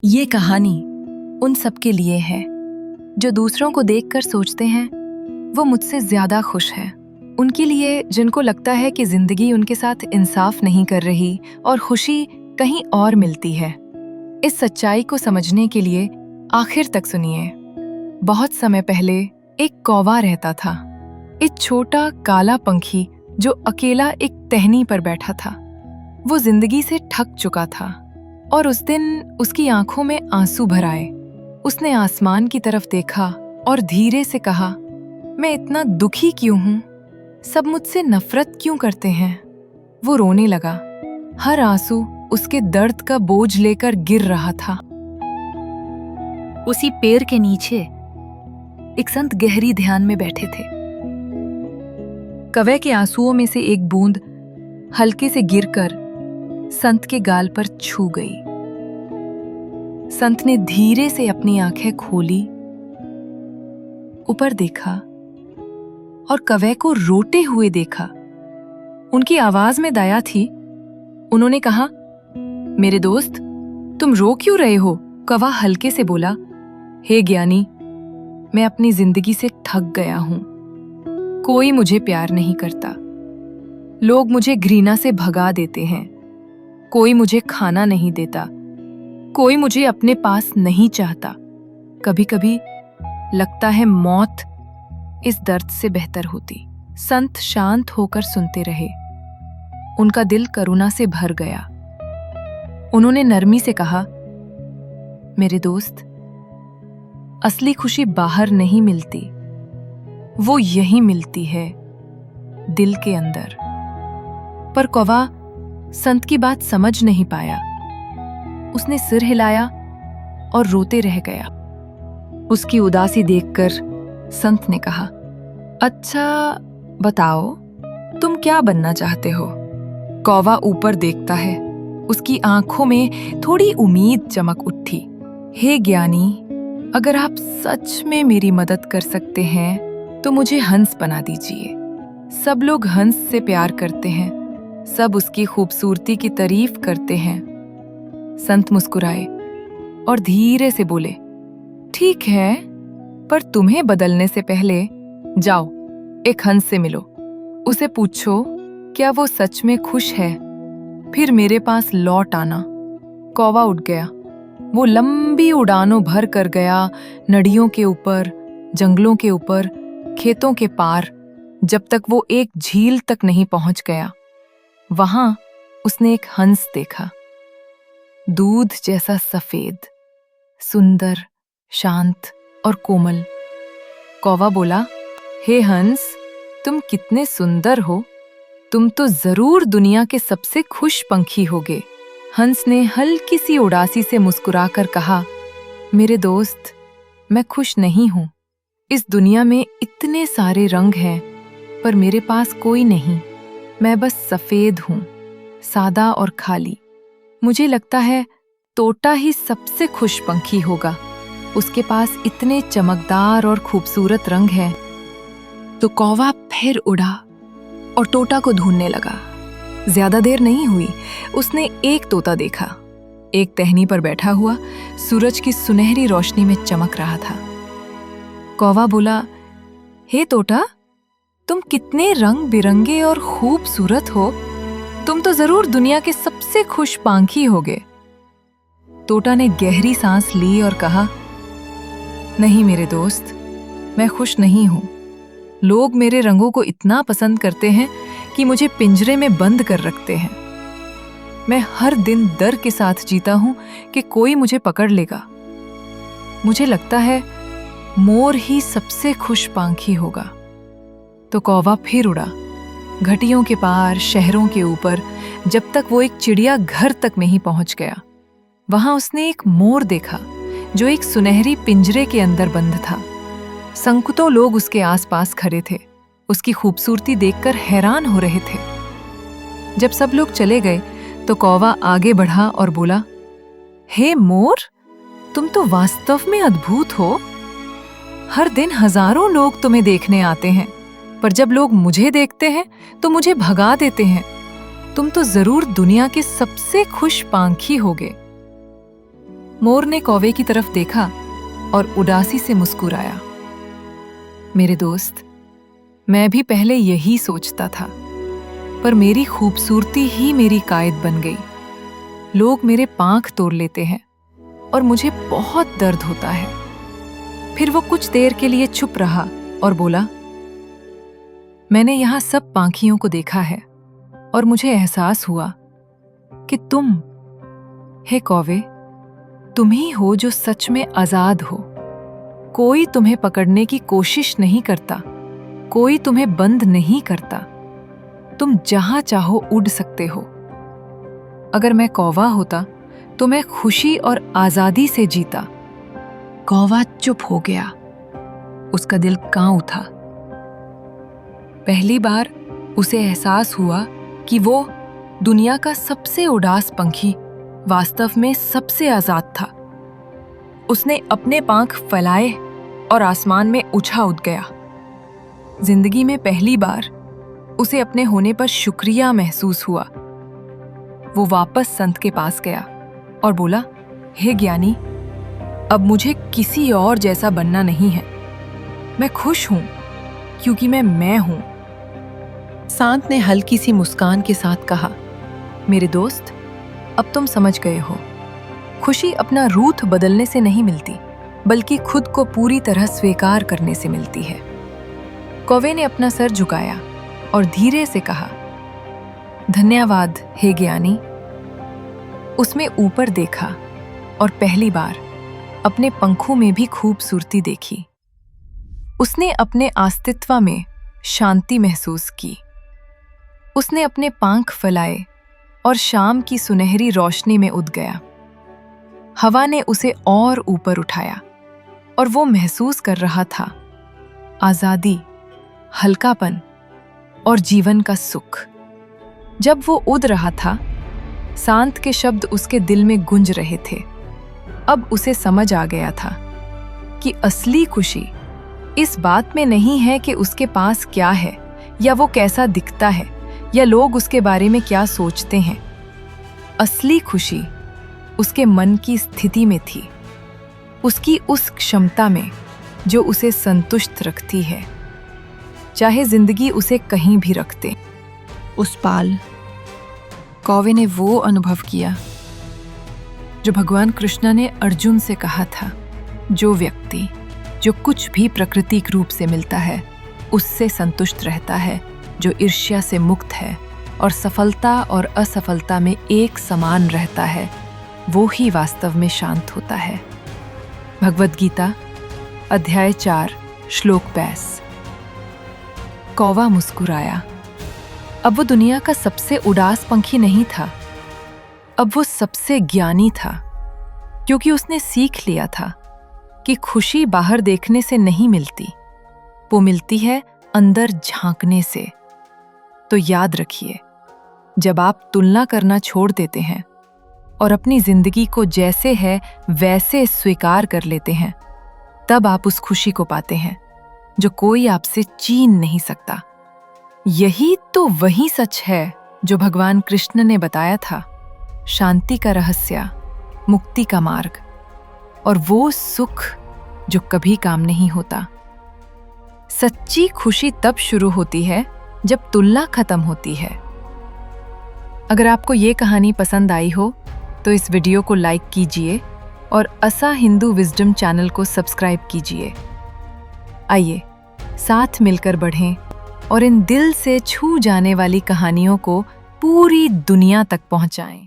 ये कहानी उन सब के लिए है जो दूसरों को देखकर सोचते हैं वो मुझसे ज्यादा खुश है। उनके लिए जिनको लगता है कि जिंदगी उनके साथ इंसाफ नहीं कर रही और खुशी कहीं और मिलती है। इस सच्चाई को समझने के लिए आखिर तक सुनिए। बहुत समय पहले एक कौवा रहता था। एक छोटा काला पंखी जो अकेला एक टहनी पर बैठा था। वो जिंदगी से थक चुका था और उस दिन उसकी आंखों में आंसू भर आए। उसने आसमान की तरफ देखा और धीरे से कहा, मैं इतना दुखी क्यों हूं? सब मुझसे नफरत क्यों करते हैं? वो रोने लगा। हर आंसू उसके दर्द का बोझ लेकर गिर रहा था। उसी पेड़ के नीचे एक संत गहरी ध्यान में बैठे थे। कौवे के आंसुओं में से एक बूंद हल्के से गिरकर संत के गाल पर छू गई। संत ने धीरे से अपनी आंखें खोली, ऊपर देखा और कौवे को रोते हुए देखा। उनकी आवाज में दया थी। उन्होंने कहा, मेरे दोस्त, तुम रो क्यों रहे हो? कौवा हल्के से बोला, हे ज्ञानी, मैं अपनी जिंदगी से थक गया हूं। कोई मुझे प्यार नहीं करता। लोग मुझे घृणा से भगा देते हैं। कोई मुझे खाना नहीं देता। कोई मुझे अपने पास नहीं चाहता। कभी कभी लगता है मौत इस दर्द से बेहतर होती। संत शांत होकर सुनते रहे। उनका दिल करुणा से भर गया। उन्होंने नरमी से कहा, मेरे दोस्त, असली खुशी बाहर नहीं मिलती, वो यहीं मिलती है, दिल के अंदर। पर कौवा संत की बात समझ नहीं पाया। उसने सिर हिलाया और रोते रह गया। उसकी उदासी देखकर संत ने कहा, अच्छा बताओ, तुम क्या बनना चाहते हो? कौवा ऊपर देखता है। उसकी आंखों में थोड़ी उम्मीद चमक उठी। हे ज्ञानी, अगर आप सच में मेरी मदद कर सकते हैं तो मुझे हंस बना दीजिए। सब लोग हंस से प्यार करते हैं। सब उसकी खूबसूरती की तारीफ करते हैं। संत मुस्कुराए और धीरे से बोले, ठीक है, पर तुम्हें बदलने से पहले जाओ एक हंस से मिलो। उसे पूछो क्या वो सच में खुश है, फिर मेरे पास लौट आना। कौवा उड़ गया। वो लंबी उड़ानों भर कर गया, नदियों के ऊपर, जंगलों के ऊपर, खेतों के पार, जब तक वो एक झील तक नहीं पहुंच गया। वहां उसने एक हंस देखा, दूध जैसा सफेद, सुंदर, शांत और कोमल। कौवा बोला, हे हंस, तुम कितने सुंदर हो। तुम तो जरूर दुनिया के सबसे खुश पंछी होगे। हंस ने हल्की सी उदासी से मुस्कुराकर कहा, मेरे दोस्त, मैं खुश नहीं हूं। इस दुनिया में इतने सारे रंग हैं, पर मेरे पास कोई नहीं। मैं बस सफेद हूं, सादा और खाली। मुझे लगता है तोता ही सबसे खुश पंछी होगा। उसके पास इतने चमकदार और खूबसूरत रंग हैं। तो कौवा फिर उड़ा और तोता को ढूंढने लगा। ज्यादा देर नहीं हुई, उसने एक तोता देखा। एक टहनी पर बैठा हुआ, सूरज की सुनहरी रोशनी में चमक रहा था। कौवा बोला, हे तोता, तुम कितने रंग बिरंगे और खूबसूरत हो। तुम तो जरूर दुनिया के सबसे खुश पंछी होगे। तोता ने गहरी सांस ली और कहा, नहीं मेरे दोस्त, मैं खुश नहीं हूं। लोग मेरे रंगों को इतना पसंद करते हैं कि मुझे पिंजरे में बंद कर रखते हैं। मैं हर दिन डर के साथ जीता हूं कि कोई मुझे पकड़ लेगा। मुझे लगता है मोर ही सबसे खुश पंछी होगा। तो कौवा फिर उड़ा, घाटियों के पार, शहरों के ऊपर, जब तक वो एक चिड़िया घर तक नहीं पहुंच गया। वहां उसने एक मोर देखा जो एक सुनहरी पिंजरे के अंदर बंद था। संकुतों लोग उसके आसपास खड़े थे, उसकी खूबसूरती देखकर हैरान हो रहे थे। जब सब लोग चले गए तो कौवा आगे बढ़ा और बोला, हे मोर, तुम तो वास्तव में अद्भुत हो। हर दिन हजारों लोग तुम्हें देखने आते हैं, पर जब लोग मुझे देखते हैं तो मुझे भगा देते हैं। तुम तो जरूर दुनिया के सबसे खुश पंछी होगे। मोर ने कौवे की तरफ देखा और उदासी से मुस्कुराया। मेरे दोस्त, मैं भी पहले यही सोचता था, पर मेरी खूबसूरती ही मेरी कायद बन गई। लोग मेरे पांख तोड़ लेते हैं और मुझे बहुत दर्द होता है। फिर वो कुछ देर के लिए चुप रहा और बोला, मैंने यहाँ सब पांखियों को देखा है और मुझे एहसास हुआ कि तुम, हे कौवे, तुम ही हो जो सच में आजाद हो। कोई तुम्हें पकड़ने की कोशिश नहीं करता, कोई तुम्हें बंद नहीं करता। तुम जहां चाहो उड़ सकते हो। अगर मैं कौवा होता तो मैं खुशी और आजादी से जीता। कौवा चुप हो गया। उसका दिल कांप उठा। पहली बार उसे एहसास हुआ कि वो दुनिया का सबसे उदास पंछी वास्तव में सबसे आजाद था। उसने अपने पांख फैलाए और आसमान में उछाल गया। जिंदगी में पहली बार उसे अपने होने पर शुक्रिया महसूस हुआ। वो वापस संत के पास गया और बोला, हे ज्ञानी, अब मुझे किसी और जैसा बनना नहीं है। मैं खुश हूं क्योंकि मैं हूं। संत ने हल्की सी मुस्कान के साथ कहा, मेरे दोस्त, अब तुम समझ गए हो। खुशी अपना रूप बदलने से नहीं मिलती, बल्कि खुद को पूरी तरह स्वीकार करने से मिलती है। कौवे ने अपना सर झुकाया और धीरे से कहा, धन्यवाद हे ज्ञानी। उसमें ऊपर देखा और पहली बार अपने पंखों में भी खूबसूरती देखी। उसने अपने अस्तित्व में शांति महसूस की। उसने अपने पंख फैलाए और शाम की सुनहरी रोशनी में उड़ गया। हवा ने उसे और ऊपर उठाया और वो महसूस कर रहा था आजादी, हल्कापन और जीवन का सुख। जब वो उड़ रहा था, शांत के शब्द उसके दिल में गूंज रहे थे। अब उसे समझ आ गया था कि असली खुशी इस बात में नहीं है कि उसके पास क्या है या वो कैसा दिखता है या लोग उसके बारे में क्या सोचते हैं। असली खुशी उसके मन की स्थिति में थी, उसकी उस क्षमता में जो उसे संतुष्ट रखती है, चाहे जिंदगी उसे कहीं भी रख दे। उस पाल कौवे ने वो अनुभव किया जो भगवान कृष्ण ने अर्जुन से कहा था, जो व्यक्ति जो कुछ भी प्राकृतिक रूप से मिलता है उससे संतुष्ट रहता है, जो ईर्ष्या से मुक्त है और सफलता और असफलता में एक समान रहता है, वो ही वास्तव में शांत होता है। भगवद गीता अध्याय 4 श्लोक 22। कौवा मुस्कुराया। अब वो दुनिया का सबसे उदास पंछी नहीं था, अब वो सबसे ज्ञानी था, क्योंकि उसने सीख लिया था कि खुशी बाहर देखने से नहीं मिलती, वो मिलती है अंदर झांकने से। तो याद रखिए, जब आप तुलना करना छोड़ देते हैं और अपनी जिंदगी को जैसे है वैसे स्वीकार कर लेते हैं, तब आप उस खुशी को पाते हैं जो कोई आपसे छीन नहीं सकता। यही तो वही सच है जो भगवान कृष्ण ने बताया था, शांति का रहस्य, मुक्ति का मार्ग और वो सुख जो कभी काम नहीं होता। सच्ची खुशी तब शुरू होती है जब तुलना खत्म होती है। अगर आपको ये कहानी पसंद आई हो तो इस वीडियो को लाइक कीजिए और असा हिंदू विजडम चैनल को सब्सक्राइब कीजिए। आइए साथ मिलकर बढ़ें और इन दिल से छू जाने वाली कहानियों को पूरी दुनिया तक पहुंचाएं।